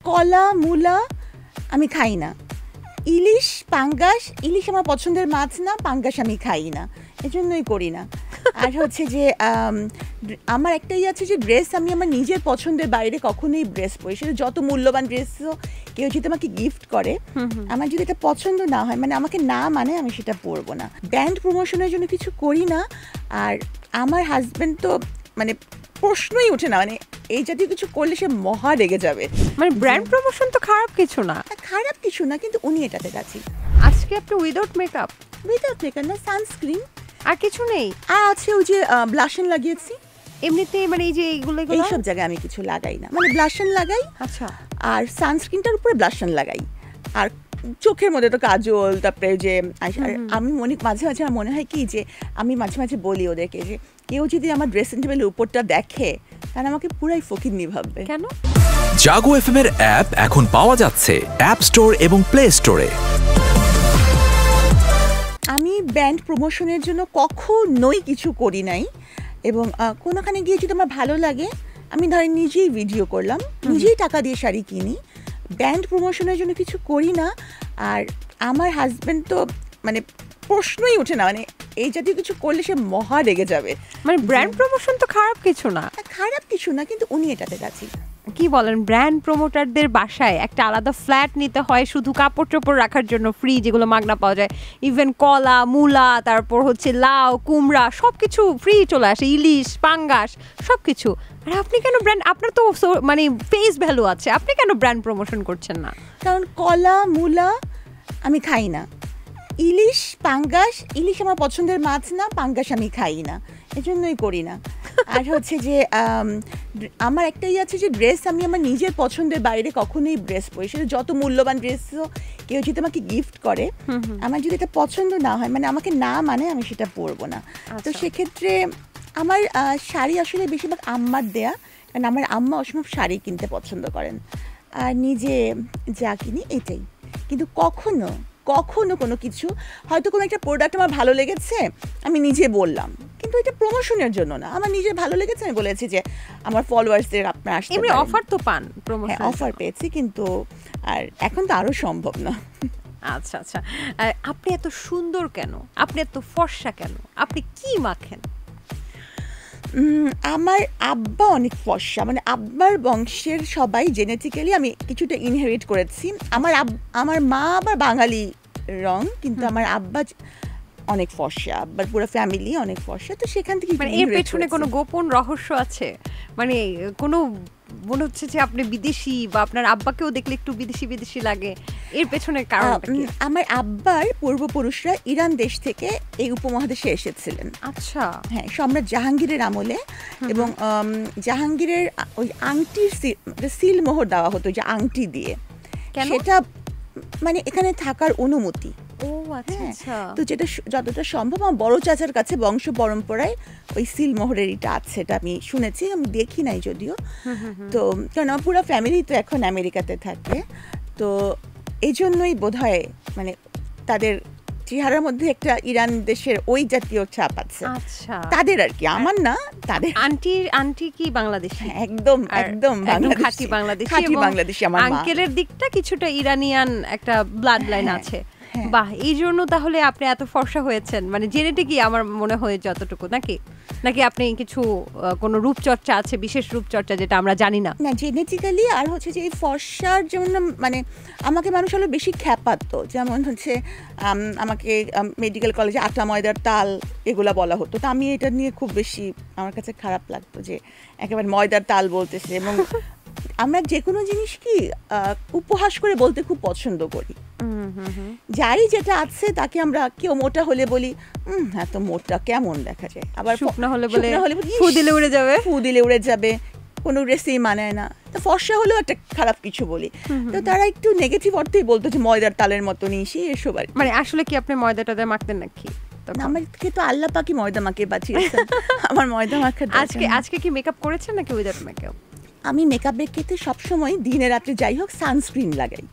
কলা মূলা আমি খাই না, ইলিশ পাঙ্গাস, ইলিশ আমার পছন্দের মাছ না, পাঙ্গাস আমি খাই না, এজন্যই করি না। আর হচ্ছে যে আমার একটাই আছে যে ড্রেস আমি আমার নিজের পছন্দের বাইরে কখনোই ড্রেস পরি, সেটা যত মূল্যবান ড্রেসও কেউ যদি আমাকে গিফট করে, আমার যদি এটা পছন্দ না হয়, মানে আমাকে না মানে আমি সেটা পরবো না। ব্র্যান্ড প্রমোশনের জন্য কিছু করি না। আর আমার হাজব্যান্ড তো মানে প্রশ্নই ওঠে না, মানে এই জাতীয় কিছু করলে সে মহা রেগে যাবে। মানে ব্র্যান্ড প্রমোশন তো খারাপ কিছু না, খারাপ কিছু না, কিন্তু উনি এটাতে রাজি। আজকে আপনি উইদাউট মেকআপ না, সানস্ক্রিন আর কিছু নেই, আর আছে ওই যে ব্লাশন লাগিয়েছি এমনিতে, মানে এই যে এইগুলো এইসব জায়গায় আমি কিছু লাগাই না, মানে ব্লাশন লাগাই, আচ্ছা, আর সানস্ক্রিনটার উপরে ব্লাশন লাগাই, আর চোখের মধ্যে তো কাজল, তারপরে যে আমি মাঝে মাঝে আমার মনে হয় কি যে আমি মাঝে মাঝে বলি ওদেরকে যে কেউ যদি আমার ড্রেসিং টেবিলের উপরটা দেখে তাহলে আমাকে পুরাই ফকিন্নি ভাববে। কেন? জাগো এফএম এর অ্যাপ এখন পাওয়া যাচ্ছে অ্যাপ স্টোর এবং প্লে স্টোরে। আমি ব্র্যান্ড প্রমোশনের জন্য কখনোই কিছু করি নাই, এবং কোনোখানে গিয়ে যদি আমার ভালো লাগে আমি ধরেন নিজেই ভিডিও করলাম, নিজেই টাকা দিয়ে শাড়ি কিনি, ব্র্যান্ড প্রমোশনের জন্য কিছু করি না। আর আমার হাজব্যান্ড তো মানে প্রশ্নই ওঠে না, মানে এই জাতীয় কিছু করলে সে মহা রেগে যাবে। মানে ব্র্যান্ড প্রমোশন তো খারাপ কিছু না, খারাপ কিছু না, কিন্তু উনি এটাতে রাজি। কি বলেন, ব্র্যান্ড প্রমোটারদের বাসায় একটা আলাদা ফ্ল্যাট নিতে হয় শুধু কাপড় চোপড় রাখার জন্য, ফ্রি যেগুলো মাগনা পাওয়া যায়, ইভেন কলা মূলা, তারপর হচ্ছে লাউ কুমড়া সব কিছু ফ্রি চলে আসে, ইলিশ পাঙ্গাস সব কিছু। আর আপনি কেন ব্র্যান্ড, আপনার তো মানে ফেস ভ্যালু আছে, আপনি কেন ব্র্যান্ড প্রমোশন করছেন না? কারণ কলা মূলা আমি খাই না, ইলিশ পাঙ্গাস, ইলিশ আমার পছন্দের মাছ না, পাঙ্গাস আমি খাই না, এজন্যই করি না। আর হচ্ছে যে আমার একটাই আছে যে ড্রেস আমি আমার নিজের পছন্দের বাইরে কখনোই ড্রেস পরি, সেটা যত মূল্যবান ড্রেসও কেউ যদি আমাকে গিফট করে, আমার যদি এটা পছন্দ না হয়, মানে আমাকে না মানে আমি সেটা পরবো না। তো সেক্ষেত্রে আমার শাড়ি আসলে বেশিরভাগ আম্মার দেয়া, কারণ আমার আম্মা অসম্ভব শাড়ি কিনতে পছন্দ করেন, আর নিজে যা কিনি এটাই। কিন্তু কখনো কোনো কিছু, হয়তো কোনো একটা প্রোডাক্ট আমার ভালো লেগেছে আমি নিজে বললাম, কিন্তু এটা প্রমোশনের জন্য না, আমার নিজে ভালো লেগেছে আমি বলেছি যে আমার ফলোয়ার্সদের আপনারা আসতে পারেন। অফার তো পান, প্রমোশন অফার পেয়েছি, কিন্তু আর এখন তো আরও সম্ভব না। আচ্ছা আচ্ছা, আপনি এত সুন্দর কেন, আপনি এত ফর্সা কেন, আপনি কি মাখেন? আমার আব্বা অনেক ফর্সা, মানে আব্বার বংশের সবাই জেনেটিক্যালি আমি কিছুটা ইনহেরিট করেছি। আমার মা আবার বাঙালি রং, কিন্তু আমার আব্বা অনেক ফর্সা, আব্বার পুরো ফ্যামিলি অনেক ফর্সা, তো সেখান থেকে মানে এর পেছনে কোনো গোপন রহস্য আছে? মানে কোনো মনে হচ্ছে যে আপনি বিদেশি, বা আপনার আব্বাকেও দেখলে একটু বিদেশি বিদেশি লাগে, এর পেছনে কারণটা কি? আমার আব্বার পূর্বপুরুষরা ইরান দেশ থেকে এই উপমহাদেশে এসেছিলেন। আচ্ছা, হ্যাঁ, সম্রাট জাহাঙ্গীরের আমলে, এবং জাহাঙ্গীরের ওই আংটির সিল মোহর দেওয়া হতো, যে আংটি দিয়ে, সেটা মানে এখানে থাকার অনুমতি। ও আচ্ছা, তো যেটা যতটা সম্ভব আমার বড় চাচার কাছে বংশ পরম্পরায় ওই সিল মোহরের এটা আছে, এটা আমি শুনেছি, আমি দেখি নাই যদিও। তো কারণ আমার পুরো ফ্যামিলি তো এখন আমেরিকাতে থাকে, তো এই জন্যই বোধহয় মানে তাদের চেহারার মধ্যে একটা ইরান দেশের ওই জাতীয় ছাপ আছে। আচ্ছা, তাদের আর কি, আমার না, তাদের। আন্টি কি বাংলাদেশি? একদম খাঁটি বাংলাদেশি, খাঁটি বাংলাদেশি। আমার আঙ্কেলের দিকটা কিছুটা ইরানিয়ান একটা ব্লাড লাইন আছে। বাহ, এই জন্য তাহলে আপনি এত ফর্সা হয়েছেন, মানে জেনেটিকই আমার মনে হয় যতটুকু, নাকি আপনি কিছু কোনো রূপচর্চা আছে, বিশেষ রূপচর্চা যেটা আমরা জানি না? না, জেনেটিক্যালি। আর হচ্ছে যে এই ফর্সার জন্য মানে আমাকে মানুষ হলো বেশি খ্যাপাতো, যেমন হচ্ছে আমাকে মেডিকেল কলেজে আটা ময়দার তাল এগুলা বলা হতো, তো আমি এটা নিয়ে খুব বেশি, আমার কাছে খারাপ লাগতো যে একেবারে ময়দার তাল বলতেছে। এবং আমরা যে কোনো জিনিস কি উপহাস করে বলতে খুব পছন্দ করি, যারই যেটা আছে তাকে আমরা, কেউ মোটা হলে বলি এত মোটা কেমন দেখা যায়, আবার শুকনো হলে বলে ফু দিলে উড়ে যাবে, কোনো রেসিপি মানায় না। তো ফর্সা হলেও একটা খারাপ কিছু বলি, তো তারা একটু নেগেটিভ অর্থেই বলতো যে ময়দার তালের মতনই এসব। মানে আসলে কি আপনি ময়দাটা মাখতেন নাকি? আমাকে তো আল্লাহ পাকি ময়দা মাখিয়ে বাঁচিয়েছেন, আমার ময়দা মাখার। আজকে কি মেকআপ করেছেন নাকি উইদাউট মেকআপ? আমি মেকআপের ক্ষেত্রে সবসময় দিনে রাত্রে যাই হোক সানস্ক্রিন লাগাই।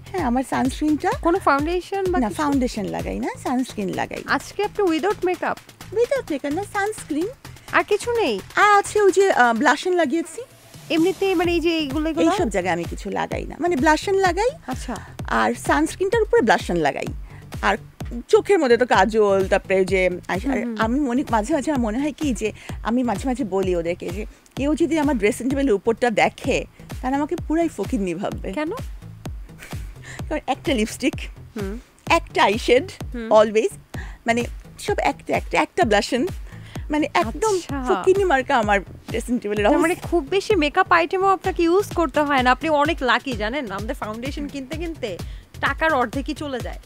হ্যাঁ, আমার সানস্ক্রিনটা, কোনো ফাউন্ডেশন না, ফাউন্ডেশন লাগাই না, সানস্ক্রিন লাগাই। আজকে আপনি উইদাউট মেকআপ না, সানস্ক্রিন আর কিছু নেই? আর আছে ওই যে ব্লাশন লাগিয়েছি। এমনিতে মানে এই যে এইগুলো এইসব জায়গায় আমি কিছু লাগাই না, মানে ব্লাশন লাগাই, আচ্ছা, আর সানস্ক্রিনটার উপরে ব্লাশন লাগাই, আর চোখের মধ্যে তো কাজল, তারপরে যে আর আমি মাঝে মাঝে আমার মনে হয় কি যে আমি মাঝে মাঝে বলি ওদেরকে যে কেউ যদি আমার ড্রেসিং টেবিলের উপরটা দেখে তাহলে আমাকে পুরাই ফকিন্নি ভাববে। কেন? কারণ একটা লিপস্টিক, একটা আইশেড অলওয়েজ, মানে সব একটা ব্লাশন, মানে একদম ফকিন্নি মার্কা আমার ড্রেসিং টেবিলের। মানে খুব বেশি মেকআপ আইটেমও আপনাকে ইউজ করতে হয় না, আপনি অনেক লাকি জানেন। আমাদের ফাউন্ডেশন কিনতে কিনতে টাকার অর্ধেকই চলে যায়।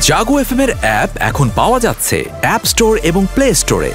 জাগো এফএম এর অ্যাপ এখন পাওয়া যাচ্ছে অ্যাপ স্টোর এবং প্লে স্টোরে।